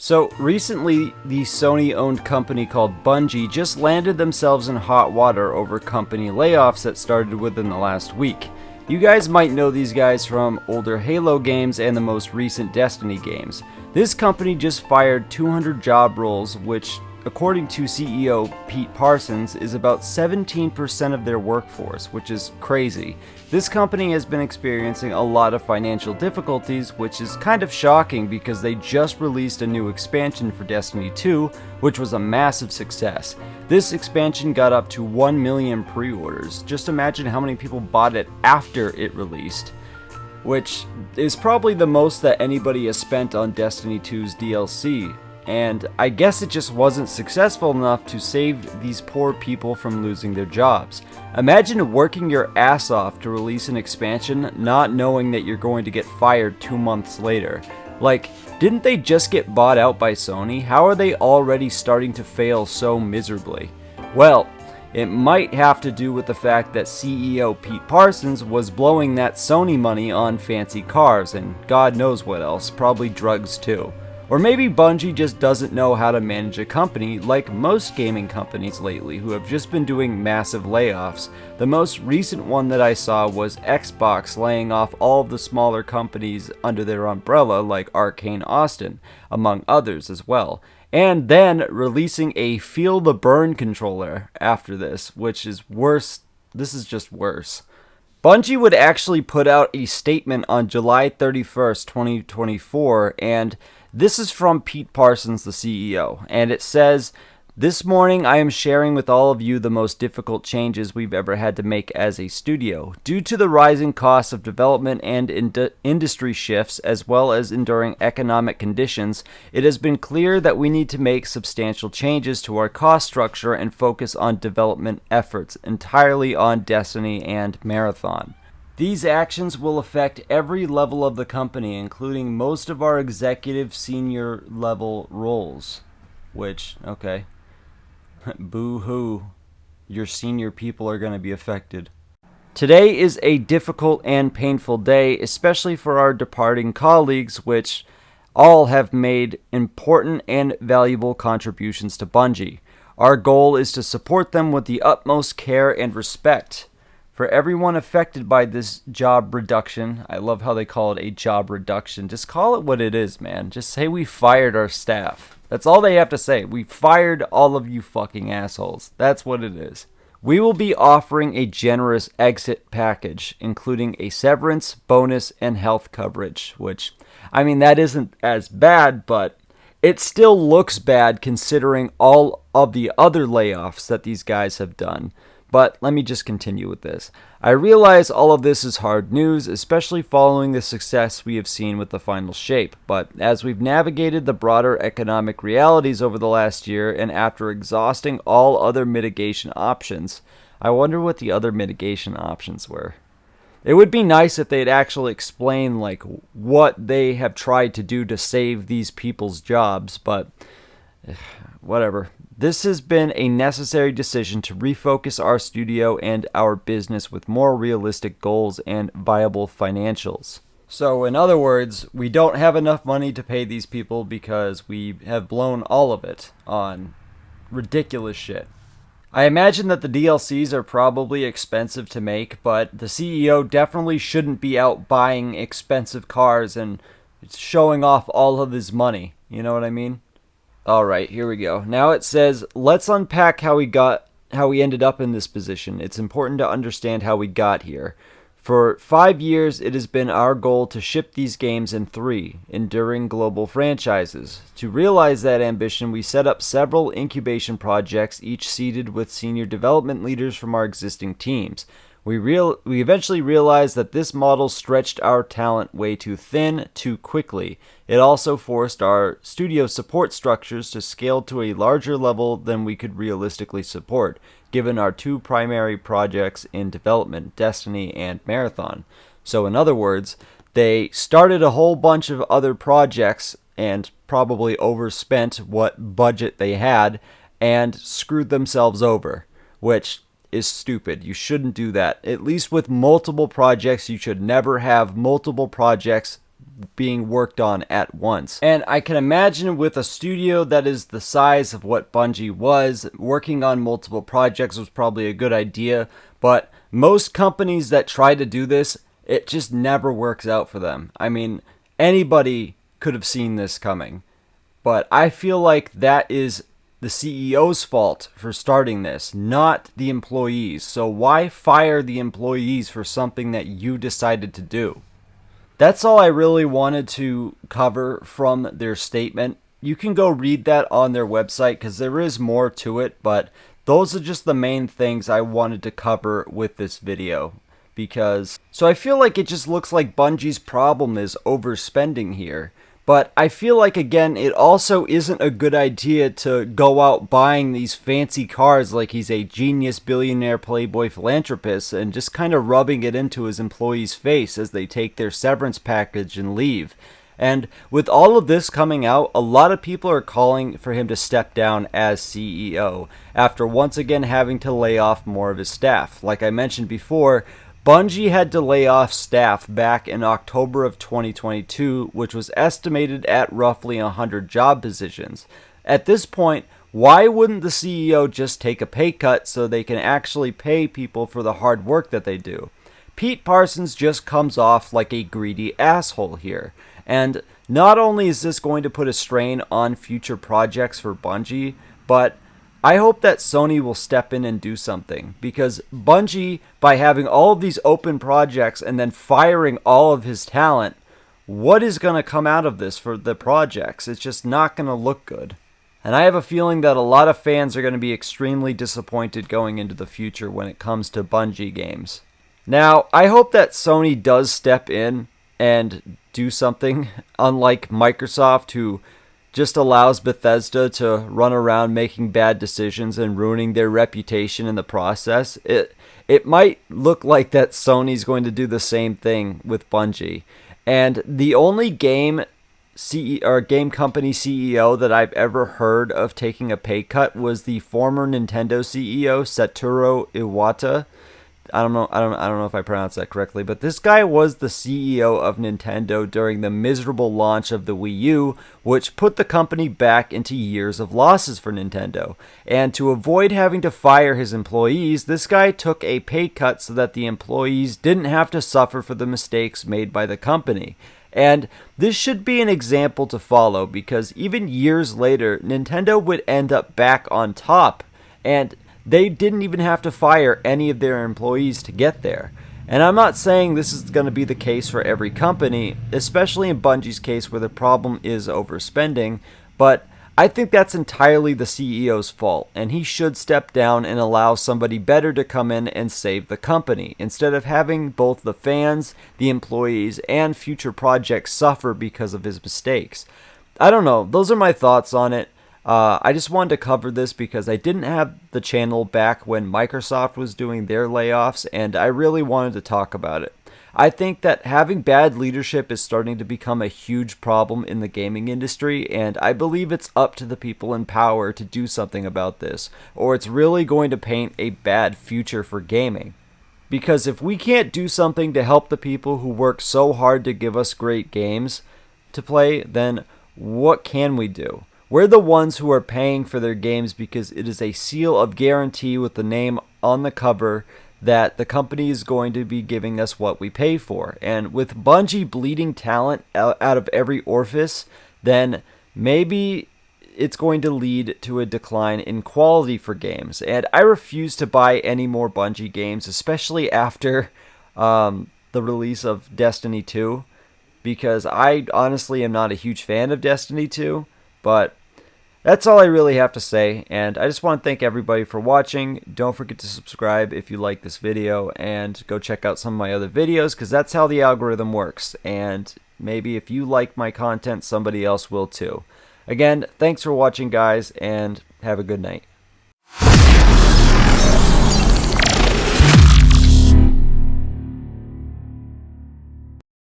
So recently, the Sony-owned company called Bungie just landed themselves in hot water over company layoffs that started within the last week. You guys might know these guys from older Halo games and the most recent Destiny games. This company just fired 200 job roles, which, according to CEO Pete Parsons, is about 17% of their workforce, which is crazy. This company has been experiencing a lot of financial difficulties, which is kind of shocking because they just released a new expansion for Destiny 2, which was a massive success. This expansion got up to 1 million pre-orders. Just imagine how many people bought it after it released, which is probably the most that anybody has spent on Destiny 2's DLC. And I guess it just wasn't successful enough to save these poor people from losing their jobs. Imagine working your ass off to release an expansion not knowing that you're going to get fired 2 months later. Like, didn't they just get bought out by Sony? How are they already starting to fail so miserably? Well, it might have to do with the fact that CEO Pete Parsons was blowing that Sony money on fancy cars and God knows what else, probably drugs too. Or maybe Bungie just doesn't know how to manage a company like most gaming companies lately who have just been doing massive layoffs. The most recent one that I saw was Xbox laying off all of the smaller companies under their umbrella like Arcane Austin, among others as well. And then releasing a Feel the Burn controller after this, which is worse. This is just worse. Bungie would actually put out a statement on July 31st, 2024, and this is from Pete Parsons, the CEO, and it says, "This morning I am sharing with all of you the most difficult changes we've ever had to make as a studio. Due to the rising costs of development and industry shifts, as well as enduring economic conditions, it has been clear that we need to make substantial changes to our cost structure and focus on development efforts entirely on Destiny and Marathon. These actions will affect every level of the company, including most of our executive senior level roles." Which, okay. Boo-hoo. Your senior people are going to be affected. "Today is a difficult and painful day, especially for our departing colleagues, which all have made important and valuable contributions to Bungie. Our goal is to support them with the utmost care and respect. For everyone affected by this job reduction," I love how they call it a job reduction. Just call it what it is, man. Just say we fired our staff. That's all they have to say. We fired all of you fucking assholes. That's what it is. "We will be offering a generous exit package, including a severance, bonus, and health coverage," which, I mean, that isn't as bad, but it still looks bad considering all of the other layoffs that these guys have done. But let me just continue with this. "I realize all of this is hard news, especially following the success we have seen with the final shape. But as we've navigated the broader economic realities over the last year, and after exhausting all other mitigation options," I wonder what the other mitigation options were. It would be nice if they'd actually explain like what they have tried to do to save these people's jobs, but whatever. "This has been a necessary decision to refocus our studio and our business with more realistic goals and viable financials." So, in other words, we don't have enough money to pay these people because we have blown all of it on ridiculous shit. I imagine that the DLCs are probably expensive to make, but the CEO definitely shouldn't be out buying expensive cars and showing off all of his money. You know what I mean? Alright, here we go. Now it says, "Let's unpack how we ended up in this position. It's important to understand how we got here. For 5 years, it has been our goal to ship these games in 3 enduring global franchises. To realize that ambition, we set up several incubation projects, each seeded with senior development leaders from our existing teams. We eventually realized that this model stretched our talent way too thin, too quickly. It also forced our studio support structures to scale to a larger level than we could realistically support, given our 2 primary projects in development, Destiny and Marathon." So in other words, they started a whole bunch of other projects and probably overspent what budget they had and screwed themselves over, which is stupid. You shouldn't do that. At least with multiple projects, you should never have multiple projects being worked on at once. And I can imagine with a studio that is the size of what Bungie was, working on multiple projects was probably a good idea, but most companies that try to do this, it just never works out for them. I mean, anybody could have seen this coming, but I feel like that is the CEO's fault for starting this, not the employees. So why fire the employees for something that you decided to do? That's all I really wanted to cover from their statement. You can go read that on their website because there is more to it, but those are just the main things I wanted to cover with this video. So I feel like it just looks like Bungie's problem is overspending here. But I feel like, again, it also isn't a good idea to go out buying these fancy cars like he's a genius billionaire playboy philanthropist and just kind of rubbing it into his employees' face as they take their severance package and leave. And with all of this coming out, a lot of people are calling for him to step down as CEO after once again having to lay off more of his staff. Like I mentioned before, Bungie had to lay off staff back in October of 2022, which was estimated at roughly 100 job positions. At this point, why wouldn't the CEO just take a pay cut so they can actually pay people for the hard work that they do? Pete Parsons just comes off like a greedy asshole here. And not only is this going to put a strain on future projects for Bungie, but I hope that Sony will step in and do something, because Bungie, by having all of these open projects and then firing all of his talent, what is going to come out of this for the projects? It's just not going to look good. And I have a feeling that a lot of fans are going to be extremely disappointed going into the future when it comes to Bungie games. Now, I hope that Sony does step in and do something, unlike Microsoft, who just allows Bethesda to run around making bad decisions and ruining their reputation in the process. It might look like that Sony's going to do the same thing with Bungie. And the only game company CEO that I've ever heard of taking a pay cut was the former Nintendo CEO Satoru Iwata. I don't know if I pronounced that correctly, but this guy was the CEO of Nintendo during the miserable launch of the Wii U, which put the company back into years of losses for Nintendo. And to avoid having to fire his employees, this guy took a pay cut so that the employees didn't have to suffer for the mistakes made by the company. And this should be an example to follow, because even years later, Nintendo would end up back on top, and they didn't even have to fire any of their employees to get there. And I'm not saying this is going to be the case for every company, especially in Bungie's case where the problem is overspending, but I think that's entirely the CEO's fault, and he should step down and allow somebody better to come in and save the company, instead of having both the fans, the employees, and future projects suffer because of his mistakes. I don't know, those are my thoughts on it. I just wanted to cover this because I didn't have the channel back when Microsoft was doing their layoffs, and I really wanted to talk about it. I think that having bad leadership is starting to become a huge problem in the gaming industry, and I believe it's up to the people in power to do something about this, or it's really going to paint a bad future for gaming. Because if we can't do something to help the people who work so hard to give us great games to play, then what can we do? We're the ones who are paying for their games because it is a seal of guarantee with the name on the cover that the company is going to be giving us what we pay for. And with Bungie bleeding talent out of every orifice, then maybe it's going to lead to a decline in quality for games. And I refuse to buy any more Bungie games, especially after the release of Destiny 2, because I honestly am not a huge fan of Destiny 2, but that's all I really have to say, and I just want to thank everybody for watching. Don't forget to subscribe if you like this video, and go check out some of my other videos, because that's how the algorithm works, and maybe if you like my content, somebody else will too. Again, thanks for watching, guys, and have a good night.